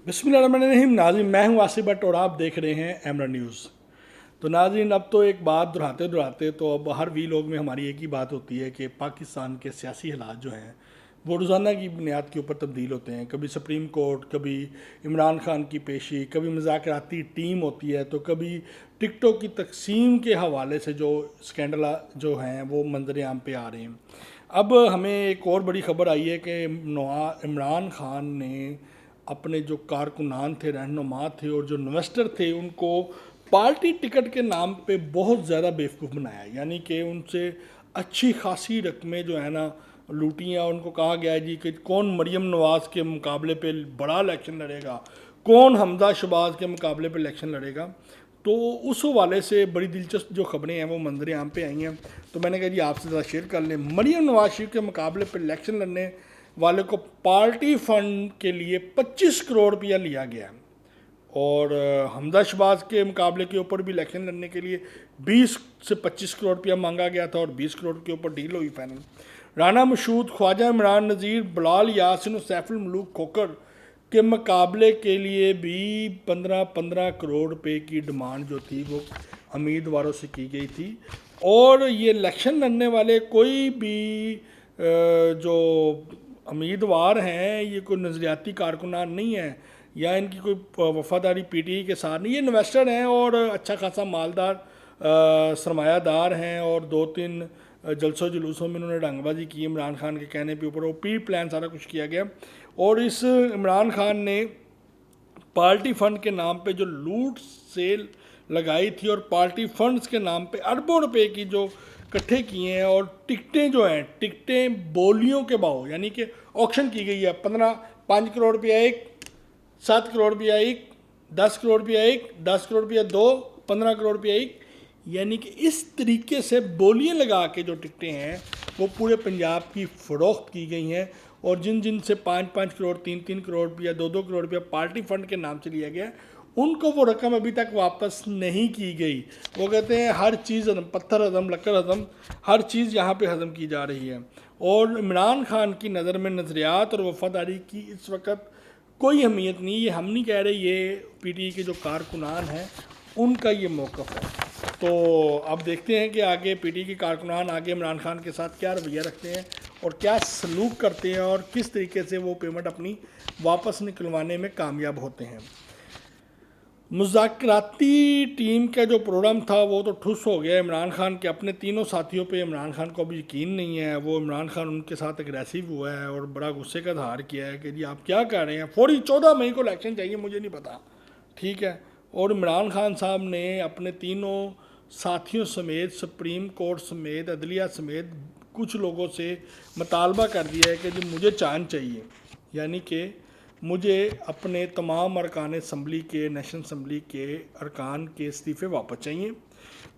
بسم اللہ الرحمن الرحیم ناظرین، میں ہوں آصف بٹ اور آپ دیکھ رہے ہیں ایمرا نیوز۔ تو ناظرین، اب تو ایک بات دہراتے تو اب ہر وی لوگ میں ہماری ایک ہی بات ہوتی ہے کہ پاکستان کے سیاسی حالات جو ہیں وہ روزانہ کی بنیاد کے اوپر تبدیل ہوتے ہیں۔ کبھی سپریم کورٹ، کبھی عمران خان کی پیشی، کبھی مذاکراتی ٹیم ہوتی ہے، تو کبھی ٹکٹوں کی تقسیم کے حوالے سے جو اسکینڈل جو ہیں وہ منظر عام پہ آ رہے ہیں۔ اب ہمیں ایک اور بڑی خبر آئی ہے کہ عمران خان نے اپنے جو کارکنان تھے، رہنما تھے اور جو انویسٹر تھے، ان کو پارٹی ٹکٹ کے نام پہ بہت زیادہ بیوقوف بنایا، یعنی کہ ان سے اچھی خاصی رقمیں جو ہے نا لوٹی ہیں۔ ان کو کہا گیا ہے جی کہ کون مریم نواز کے مقابلے پہ بڑا الیکشن لڑے گا، کون حمزہ شہباز کے مقابلے پہ الیکشن لڑے گا۔ تو اس حوالے سے بڑی دلچسپ جو خبریں ہیں وہ منظر عام پہ آئی ہیں، تو میں نے کہا جی آپ سے ذرا شیئر کر لیں۔ مریم نواز شریف کے مقابلے پہ الیکشن لڑنے والے کو پارٹی فنڈ کے لیے 25 کروڑ روپیہ لیا گیا، اور حمزہ شہباز کے مقابلے کے اوپر بھی الیکشن لڑنے کے لیے 20 سے 25 کروڑ روپیہ مانگا گیا تھا، اور 20 کروڑ کے اوپر ڈیل ہوئی فائنل۔ رانا مشہود، خواجہ عمران نذیر، بلال یاسین اور سیف الملوک کھوکھر کے مقابلے کے لیے بھی 15 کروڑ روپے کی ڈیمانڈ جو تھی وہ امیدواروں سے کی گئی تھی۔ اور یہ الیکشن لڑنے والے کوئی بھی جو امیدوار ہیں، یہ کوئی نظریاتی کارکنان نہیں ہیں یا ان کی کوئی وفاداری پی ٹی آئی کے ساتھ نہیں، یہ انویسٹر ہیں اور اچھا خاصا مالدار سرمایہ دار ہیں، اور 2-3 جلسوں جلوسوں میں انہوں نے ڈنگ بازی کی عمران خان کے کہنے پہ اوپر، وہ پری پلان سارا کچھ کیا گیا۔ اور اس عمران خان نے پارٹی فنڈ کے نام پہ جو لوٹ سیل لگائی تھی، اور پارٹی فنڈز کے نام پہ اربوں روپے کی جو اکٹھے کیے ہیں، اور ٹکٹیں جو ہیں ٹکٹیں بولیوں کے باؤ، یعنی کہ آکشن کی گئی ہے، 5 کروڑ روپیہ ایک، 7 کروڑ روپیہ ایک، 10 کروڑ روپیہ ایک، 10 کروڑ روپیہ دو، 15 کروڑ روپیہ ایک، یعنی کہ اس طریقے سے بولیاں لگا کے جو ٹکٹیں ہیں وہ پورے پنجاب کی فروخت کی گئی ہیں۔ اور جن سے 5 کروڑ، 3 کروڑ روپیہ، 2 کروڑ روپیہ پارٹی فنڈ کے نام سے لیا گیا، ان کو وہ رقم ابھی تک واپس نہیں کی گئی۔ وہ کہتے ہیں ہر چیز ہضم، پتھر ہضم، لکڑ ہضم، ہر چیز یہاں پہ ہضم کی جا رہی ہے۔ اور عمران خان کی نظر میں نظریات اور وفاداری کی اس وقت کوئی اہمیت نہیں، یہ ہم نہیں کہہ رہے، یہ پی ٹی آئی کے جو کارکنان ہیں ان کا یہ موقف ہے۔ تو اب دیکھتے ہیں کہ آگے پی ٹی آئی کے کارکنان آگے عمران خان کے ساتھ کیا رویہ رکھتے ہیں اور کیا سلوک کرتے ہیں، اور کس طریقے سے وہ پیمنٹ اپنی واپس نکلوانے میں کامیاب ہوتے ہیں۔ مذاکراتی ٹیم کا جو پروگرام تھا وہ تو ٹھس ہو گیا عمران خان کے اپنے تینوں ساتھیوں پہ۔ عمران خان کو ابھی یقین نہیں ہے، وہ عمران خان ان کے ساتھ اگریسو ہوا ہے اور بڑا غصے کا اظہار کیا ہے کہ جی آپ کیا کہہ رہے ہیں، فوری 14 مئی کو الیکشن چاہیے، مجھے نہیں پتا، ٹھیک ہے۔ اور عمران خان صاحب نے اپنے تینوں ساتھیوں سمیت، سپریم کورٹ سمیت، عدلیہ سمیت کچھ لوگوں سے مطالبہ کر دیا ہے کہ جی مجھے چانس چاہیے، یعنی کہ مجھے اپنے تمام ارکان اسمبلی کے، نیشنل اسمبلی کے ارکان کے استعفے واپس چاہیے۔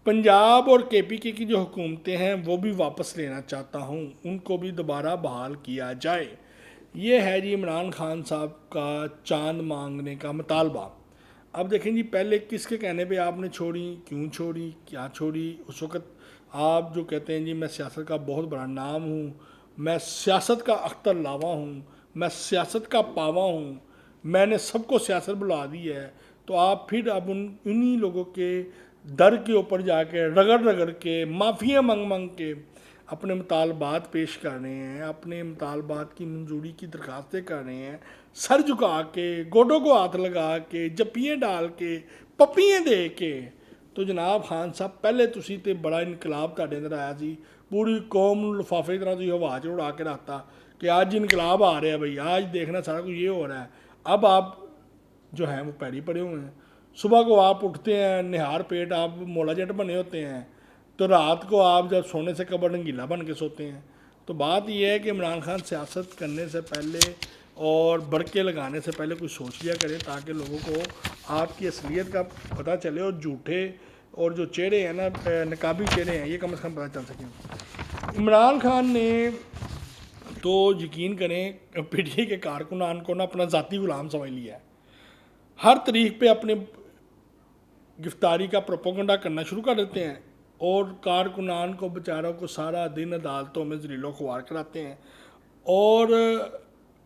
پنجاب اور کے پی کے کی جو حکومتیں ہیں وہ بھی واپس لینا چاہتا ہوں، ان کو بھی دوبارہ بحال کیا جائے۔ یہ ہے جی عمران خان صاحب کا چاند مانگنے کا مطالبہ۔ اب دیکھیں جی، پہلے کس کے کہنے پہ آپ نے چھوڑی، کیوں چھوڑی، کیا چھوڑی؟ اس وقت آپ جو کہتے ہیں جی میں سیاست کا بہت بڑا نام ہوں، میں سیاست کا اختر لاوا ہوں، میں سیاست کا پاوا ہوں، میں نے سب کو سیاست بلا دی ہے، تو آپ پھر اب انہی لوگوں کے در کے اوپر جا کے رگڑ کے معافیاں منگ کے اپنے مطالبات پیش کر رہے ہیں، اپنے مطالبات کی منظوری کی درخواستیں کر رہے ہیں، سر جھکا کے، گوڈوں کو ہاتھ لگا کے، جپیاں ڈال کے، پپیاں دے کے۔ تو جناب خان صاحب، پہلے تسی تے بڑا انقلاب تہاڈے اندر آیا سی، پوری قوم نوں لفافے کی طرح تسی ہوا چ اڑا کے رکھتا کہ آج انقلاب آ رہا ہے بھائی، آج دیکھنا سارا کچھ یہ ہو رہا ہے۔ اب آپ جو ہیں وہ پیڑی پڑے ہوئے ہیں، صبح کو آپ اٹھتے ہیں نہار پیٹ، آپ مولا جٹ بنے ہوتے ہیں، تو رات کو آپ جب سونے سے قبر رنگیلا بن کے سوتے ہیں۔ تو بات یہ ہے کہ عمران خان سیاست کرنے سے پہلے اور برقے لگانے سے پہلے کچھ سوچ لیا کریں، تاکہ لوگوں کو آپ کی اصلیت کا پتہ چلے، اور جھوٹے اور جو چہرے ہیں نا، نقابی چہرے ہیں، یہ کم از کم پتہ چل سکیں۔ عمران خان نے تو یقین کریں پی ٹی آئی کے کارکنان کو نا اپنا ذاتی غلام سمجھ لیا ہے، ہر طریق پہ اپنے گرفتاری کا پروپیگنڈا کرنا شروع کر دیتے ہیں، اور کارکنان کو بیچاروں کو سارا دن عدالتوں میں ذلیل و خوار کراتے ہیں، اور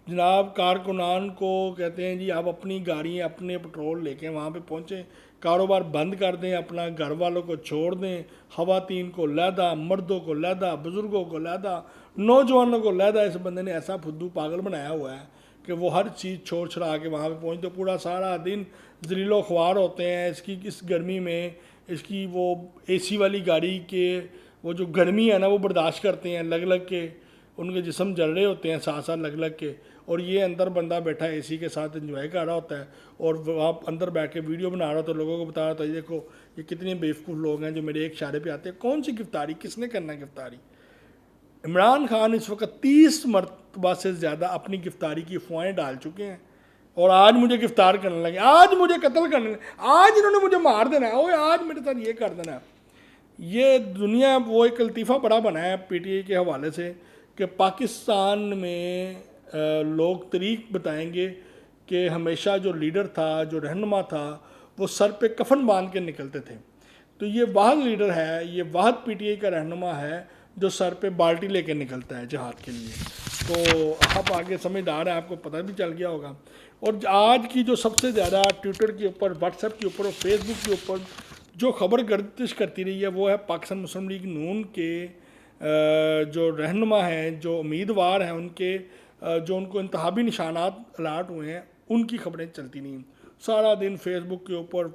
جناب کارکنان کو کہتے ہیں جی آپ اپنی گاڑیاں اپنے پٹرول لے کے وہاں پہ پہنچیں، کاروبار بند کر دیں، اپنا گھر والوں کو چھوڑ دیں، خواتین کو علیحدہ، مردوں کو علیحدہ، بزرگوں کو علیحدہ، نوجوانوں کو علیحدہ۔ اس بندے نے ایسا پھدو پاگل بنایا ہوا ہے کہ وہ ہر چیز چھوڑ چھڑا کے وہاں پہ پہنچتے، پورا سارا دن ذلیل و خوار ہوتے ہیں اس گرمی میں، اس کی وہ اے سی والی گاڑی کے وہ جو گرمی ہے نا وہ برداشت کرتے ہیں لگ لگ کے، ان کے جسم جل رہے ہوتے ہیں ساتھ ساتھ لگ لگ کے، اور یہ اندر بندہ بیٹھا اے سی کے ساتھ انجوائے کر رہا ہوتا ہے، اور وہاں اندر بیٹھ کے ویڈیو بنا رہا ہوتا ہے، لوگوں کو بتا رہا ہوتا ہے یہ دیکھو یہ کتنے بیوقوف لوگ ہیں جو میرے ایک اشارے پہ آتے ہیں۔ کون سی گرفتاری، کس نے کرنا ہے گرفتاری؟ عمران خان اس وقت 30 مرتبہ سے زیادہ اپنی گرفتاری کی افواہیں ڈال چکے ہیں، اور آج مجھے گرفتار کرنے لگے، آج مجھے قتل کرنے لگے، آج انہوں نے مجھے مار دینا ہے، اوے آج میرے ساتھ یہ کر دینا ہے۔ یہ دنیا وہ ایک لطیفہ بڑا بنا ہے پی ٹی آئی کے حوالے سے کہ پاکستان میں لوگ طریق بتائیں گے کہ ہمیشہ جو لیڈر تھا، جو رہنما تھا، وہ سر پہ کفن باندھ کے نکلتے تھے، تو یہ واحد لیڈر ہے، یہ واحد پی ٹی آئی کا رہنما ہے جو سر پہ بالٹی لے کے نکلتا ہے جہاد کے لیے۔ تو آپ آگے سمجھدار ہیں، آپ کو پتہ بھی چل گیا ہوگا۔ اور آج کی جو سب سے زیادہ ٹویٹر کے اوپر، واٹس ایپ کے اوپر اور فیس بک کے اوپر جو خبر گردش کرتی رہی ہے وہ ہے پاکستان مسلم لیگ نون کے جو رہنما ہیں، جو امیدوار ہیں، ان کے جو ان کو انتخابی نشانات الاٹ ہوئے ہیں، ان کی خبریں چلتی نہیں ہیں۔ سارا دن فیس بک کے اوپر،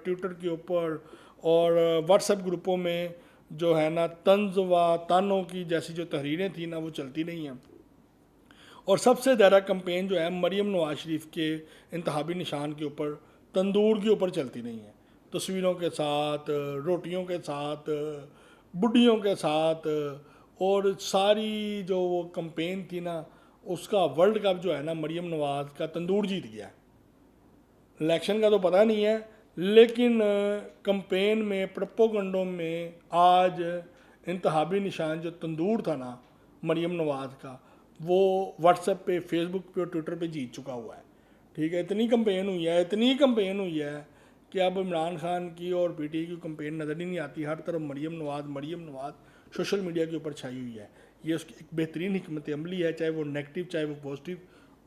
ٹویٹر کے اوپر اور واٹس ایپ گروپوں میں جو ہے نا طنز و تانوں کی جیسی جو تحریریں تھیں نا وہ چلتی نہیں ہیں۔ اور سب سے زیادہ کمپین جو ہے مریم نواز شریف کے انتخابی نشان کے اوپر، تندور کے اوپر چلتی نہیں ہے، تصویروں کے ساتھ، روٹیوں کے ساتھ، بڈیوں کے ساتھ، اور ساری جو وہ کمپین تھی نا اس کا ورلڈ کپ جو ہے نا مریم نواز کا تندور جیت گیا ہے۔ الیکشن کا تو پتہ نہیں ہے، لیکن کمپین میں، پروپیگنڈوں میں آج انتخابی نشان جو تندور تھا نا مریم نواز کا، وہ واٹس ایپ پہ، فیس بک پہ اور ٹویٹر پہ جیت چکا ہوا ہے۔ ٹھیک ہے، اتنی کمپین ہوئی ہے کہ اب عمران خان کی اور پی ٹی آئی کی کمپین نظر ہی نہیں آتی، ہر طرف مریم نواز سوشل میڈیا کے اوپر چھائی ہوئی ہے۔ یہ اس کی ایک بہترین حکمت عملی ہے، چاہے وہ نیگیٹو چاہے وہ پازیٹیو،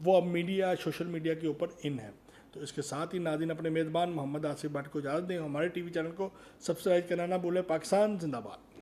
وہ اب سوشل میڈیا کے اوپر ان ہے۔ تو اس کے ساتھ ہی ناظرین اپنے میزبان محمد آصف بٹ کو اجازت دیں، ہمارے ٹی وی چینل کو سبسکرائب کرنا نہ بھولیں۔ پاکستان زندہ باد۔